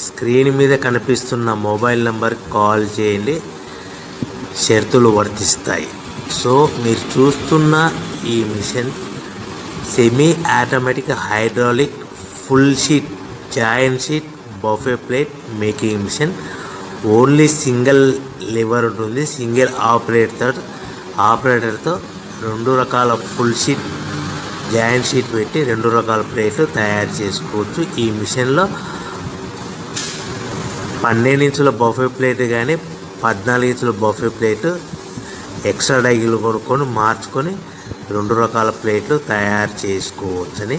Screen మీద కనిపిస్తున్న mobile నంబర్కి కాల్ చేయండి, షరతులు వర్తిస్తాయి. సో మీరు చూస్తున్న ఈ machine semi automatic hydraulic full sheet joint sheet buffet plate making machine. Only single lever ఉంటుంది. సింగిల్ ఆపరేటర్తో 2 రకాల ఫుల్ షీట్ జాయింట్ షీట్ పెట్టి 2 రకాల ప్లేట్లు తయారు చేసుకోవచ్చు. ఈ మిషన్లో 12 ఇంచుల బఫే ప్లేట్ కానీ 14 ఇంచుల బఫే ప్లేటు ఎక్స్ట్రా డైలు కొనుక్కొని మార్చుకొని 2 రకాల ప్లేట్లు తయారు చేసుకోవచ్చని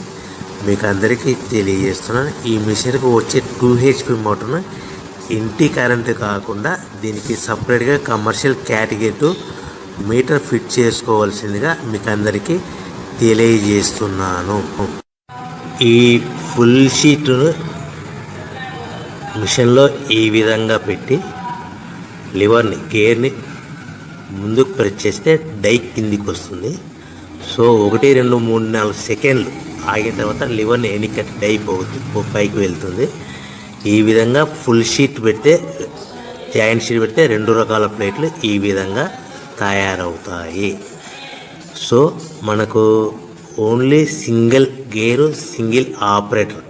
మీకు అందరికీ తెలియజేస్తున్నాను. ఈ మిషన్కి వచ్చే 2 HP మోటార్ను ఇంటి కరెంటు కాకుండా దీనికి సపరేట్గా కమర్షియల్ కేటగిరీ మీటర్ ఫిట్ చేసుకోవాల్సిందిగా మీకు అందరికీ తెలియజేస్తున్నాను. ఈ ఫుల్ షీట్ మిషన్లో ఈ విధంగా పెట్టి లివర్ని గేర్ని ముందుకు ప్రెస్ చేస్తే డై కిందికి వస్తుంది. సో 1 2 3 4 సెకండ్లు ఆగిన తర్వాత లివర్ని వెనక్కి డై పైకి వెళ్తుంది. ఈ విధంగా ఫుల్ షీట్ పెడితే జాయింట్ షీట్ పెడితే 2 రకాల ప్లేట్లు ఈ విధంగా తయారవుతాయి. సో మనకు ఓన్లీ సింగిల్ గేరు సింగిల్ ఆపరేటర్తో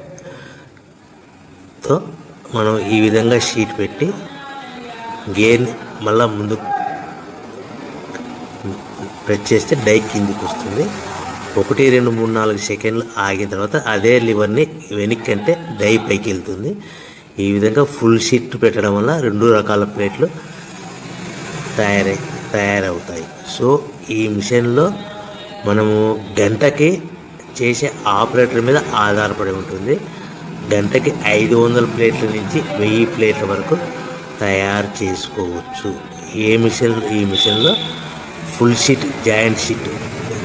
మనం ఈ విధంగా షీట్ పెట్టి గేర్ని మళ్ళీ ముందు ప్రెస్ చేస్తే డై కిందికి వస్తుంది. 1 2 3 4 సెకండ్లు ఆగిన తర్వాత అదే లివర్ని వెనక్కి అంటే డై పైకి వెళ్తుంది. ఈ విధంగా ఫుల్ షీట్ పెట్టడం వల్ల 2 రకాల ప్లేట్లు తయారవుతాయి. సో ఈ మిషన్లో మనము గంటకి చేసే ఆపరేటర్ మీద ఆధారపడి ఉంటుంది. గంటకి 500 ప్లేట్ల నుంచి 1000 ప్లేట్ల వరకు తయారు చేసుకోవచ్చు. ఈ మిషన్లో ఫుల్ షీట్ జాయింట్ షీట్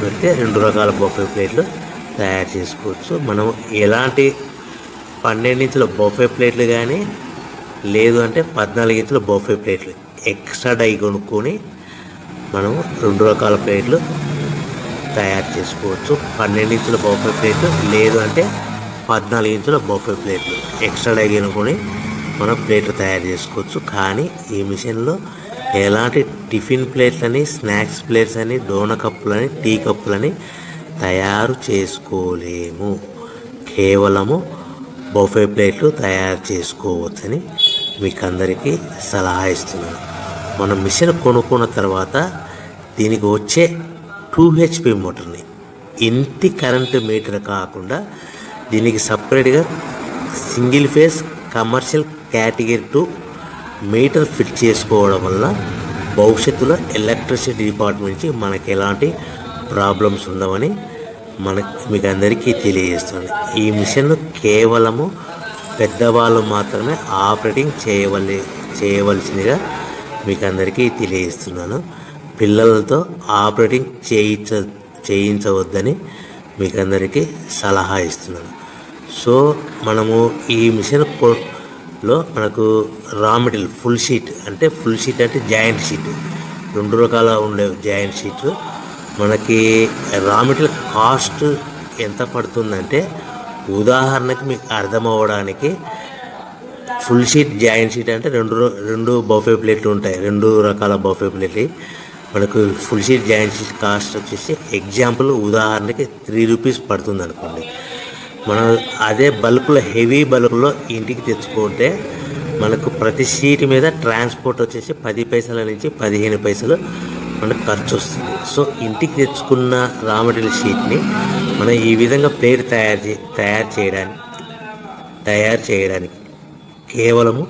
పెడితే 2 రకాల బఫే ప్లేట్లు తయారు చేసుకోవచ్చు. మనం ఎలాంటి 12 ఇంచుల బఫే ప్లేట్లు కానీ లేదు అంటే 14 ఇంచుల బఫే ప్లేట్లు ఎక్స్ట్రా డై కొనుక్కొని మనం 2 రకాల ప్లేట్లు తయారు చేసుకోవచ్చు. 12 ఇంచుల బఫే ప్లేట్లు లేదు అంటే 14 ఇంచుల బఫే ప్లేట్లు ఎక్స్ట్రా డై కొనుక్కొని మనం ప్లేట్లు తయారు చేసుకోవచ్చు. కానీ ఈ మిషన్లో ఎలాంటి టిఫిన్ ప్లేట్లని, స్నాక్స్ ప్లేట్స్ అని, డోన కప్పులని, టీ కప్పులని తయారు చేసుకోలేము. కేవలము బఫే ప్లేట్లు తయారు చేసుకోవచ్చని మీకు అందరికీ సలహా ఇస్తున్నాను. మనం మిషన్ కొనుక్కున్న తర్వాత దీనికి వచ్చే 2 HP మోటార్ని ఇంటి కరెంటు మీటర్ కాకుండా దీనికి సపరేట్గా single phase commercial category 2 metre fit చేసుకోవడం వల్ల భవిష్యత్తులో ఎలక్ట్రిసిటీ డిపార్ట్మెంట్ నుంచి మనకి ఎలాంటి ప్రాబ్లమ్స్ ఉండవని మీకు అందరికీ తెలియజేస్తుంది. ఈ మిషన్ కేవలము పెద్దవాళ్ళు మాత్రమే ఆపరేటింగ్ చేయవలసిందిగా మీకు అందరికీ తెలియజేస్తున్నాను. పిల్లలతో ఆపరేటింగ్ చేయించవద్దని మీకు అందరికీ సలహా ఇస్తున్నాను. సో మనము ఈ మిషన్లో మనకు రా మెటీరియల్ ఫుల్ షీట్ అంటే జాయింట్ షీట్ 2 రకాల ఉండే జాయింట్ షీట్ మనకి రా మెటీరియల్ కాస్ట్ ఎంత పడుతుందంటే ఉదాహరణకి మీకు అర్థమవ్వడానికి ఫుల్ షీట్ జాయింట్ షీట్ అంటే 2 బఫే ప్లేట్లు ఉంటాయి. 2 రకాల బఫే ప్లేట్లు మనకు full sheet joint sheet cost వచ్చేసి ఎగ్జాంపుల్ ఉదాహరణకి 3 రూపీస్ పడుతుంది అనుకోండి. మనం అదే బల్క్లో హెవీ బల్క్లో ఇంటికి తెచ్చుకుంటే మనకు ప్రతి షీట్ మీద ట్రాన్స్పోర్ట్ వచ్చేసి 10 పైసల నుంచి 15 పైసలు మనకు ఖర్చు వస్తుంది. సో ఇంటికి తెచ్చుకున్న రా మెటీరియల్ షీట్ని మనం ఈ విధంగా ప్లేట్ తయారు చేయడానికి కేవలము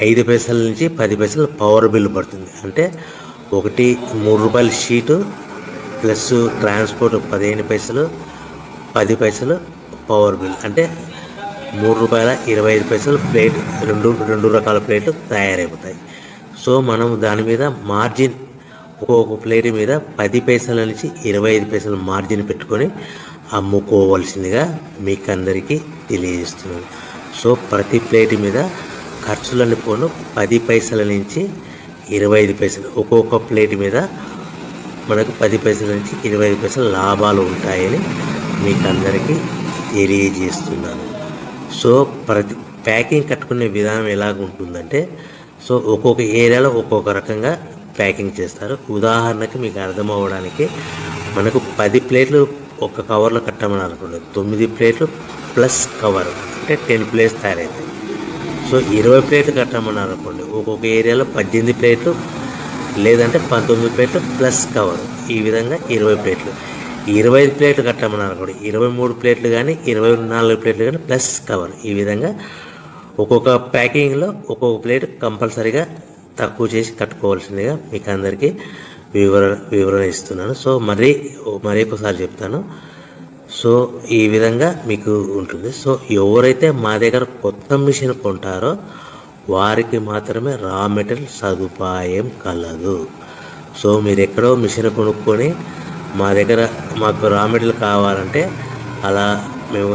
5 పైసల నుంచి 10 పైసలు పవర్ బిల్ పడుతుంది. అంటే 3 రూపాయల షీటు ప్లస్ ట్రాన్స్పోర్ట్ 15 పైసలు 10 పైసలు పవర్ బిల్ అంటే 3 రూపాయల 25 పైసలు ప్లేట్ 2 రకాల ప్లేట్లు తయారైపోతాయి. సో మనం దాని మీద మార్జిన్ ఒక్కొక్క ప్లేట్ మీద 10 పైసల నుంచి 25 పైసలు మార్జిన్ పెట్టుకొని అమ్ముకోవాల్సిందిగా మీకు అందరికీ తెలియజేస్తున్నాను. సో ప్రతి ప్లేట్ మీద ఖర్చులన్నీ పోను 10 పైసల నుంచి 25 పైసలు ఒక్కొక్క ప్లేట్ మీద మనకు 10 పైసల నుంచి 25 పైసలు లాభాలు ఉంటాయని మీకు అందరికీ తెలియజేస్తున్నాను. సో ప్యాకింగ్ కట్టుకునే విధానం ఎలాగ ఉంటుందంటే, సో ఒక్కొక్క ఏరియాలో ఒక్కొక్క రకంగా ప్యాకింగ్ చేస్తారు. ఉదాహరణకి మీకు అర్థం అవ్వడానికి, మనకు 10 ప్లేట్లు ఒక కవర్లో కట్టమని అనుకోండి, 9 ప్లేట్లు ప్లస్ కవర్ అంటే 10 ప్లేట్స్ తయారవుతాయి. సో 20 ప్లేట్లు కట్టమన్నారు అనుకోండి, ఒక్కొక్క ఏరియాలో 18 ప్లేట్లు లేదంటే 19 ప్లేట్లు ప్లస్ కవర్, ఈ విధంగా 20 ప్లేట్లు. 25 ప్లేట్లు కట్టమన్నారు అనుకోండి, 23 ప్లేట్లు కానీ 24 ప్లేట్లు కానీ ప్లస్ కవర్, ఈ విధంగా ఒక్కొక్క ప్యాకింగ్లో ఒక్కొక్క ప్లేట్ కంపల్సరీగా తక్కువ చేసి కట్టుకోవాల్సిందిగా మీకు అందరికీ వివరణ ఇస్తున్నాను. సో మరి ఒకసారి చెప్తాను. సో ఈ విధంగా మీకు ఉంటుంది. సో ఎవరైతే మా దగ్గర కొత్త మిషన్ కొంటారో వారికి మాత్రమే రా మెటీరియల్ సదుపాయం కలదు. సో మీరు ఎక్కడో మిషన్ కొనుక్కొని మా దగ్గర మాకు రా మెటీరియల్ కావాలంటే అలా మేము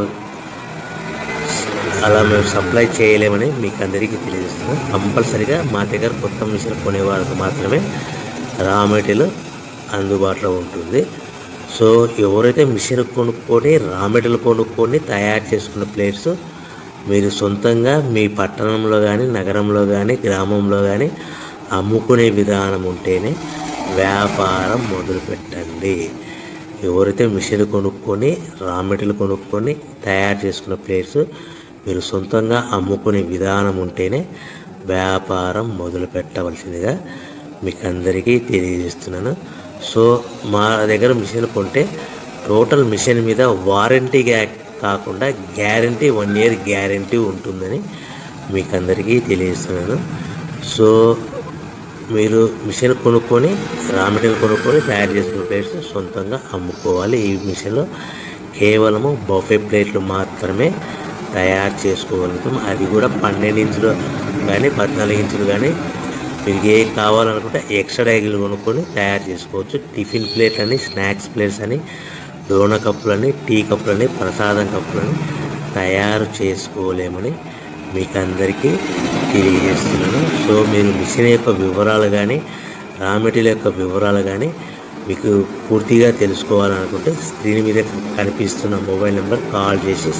సప్లై చేయలేమని మీకు అందరికీ తెలియజేస్తున్నాం. కంపల్సరీగా మా దగ్గర కొత్త మిషన్ కొనే వాళ్ళకి మాత్రమే రా మెటీరియల్ అందుబాటులో ఉంటుంది. సో ఎవరైతే మిషన్ కొనుక్కొని రా మెటీరియల్ కొనుక్కొని తయారు చేసుకున్న ప్లేట్స్ మీరు సొంతంగా మీ పట్టణంలో కానీ నగరంలో కానీ గ్రామంలో కానీ అమ్ముకునే విధానం ఉంటేనే వ్యాపారం మొదలుపెట్టండి. ఎవరైతే మిషన్ కొనుక్కొని రా మెటీరియల్ కొనుక్కొని తయారు చేసుకున్న ప్లేట్స్ మీరు సొంతంగా అమ్ముకునే విధానం ఉంటేనే వ్యాపారం మొదలు పెట్టవలసిందిగా మీకు అందరికీ తెలియజేస్తున్నాను. సో మా దగ్గర మిషన్ కొంటే టోటల్ మిషన్ మీద వారంటీ కాకుండా గ్యారంటీ 1 year గ్యారంటీ ఉంటుందని మీకు అందరికీ తెలియజేస్తున్నాను. సో మీరు మిషన్ కొనుక్కొని రా మెటీరియల్ కొనుక్కొని తయారు చేసుకున్న ప్లేట్స్ సొంతంగా అమ్ముకోవాలి. ఈ మిషన్లో కేవలము బఫే ప్లేట్లు మాత్రమే తయారు చేసుకోగలుగుతాం. అది కూడా 12 ఇంచులు కానీ 14 ఇంచులు కానీ మీకు ఏ కావాలనుకుంటే ఎక్స్ట్రా డైగులు కొనుక్కొని తయారు చేసుకోవచ్చు. టిఫిన్ ప్లేట్లు అని, స్నాక్స్ ప్లేట్స్ అని, డోనా కప్పులని, టీ కప్పులని, ప్రసాదం కప్పులని తయారు చేసుకోలేమని మీకు అందరికీ తెలియజేస్తున్నాను. సో మీరు మిషన్ యొక్క వివరాలు కానీ రా మెటీరియల్ యొక్క వివరాలు కానీ మీకు పూర్తిగా తెలుసుకోవాలనుకుంటే స్క్రీన్ మీద కనిపిస్తున్న మొబైల్ నెంబర్ కాల్ చేసి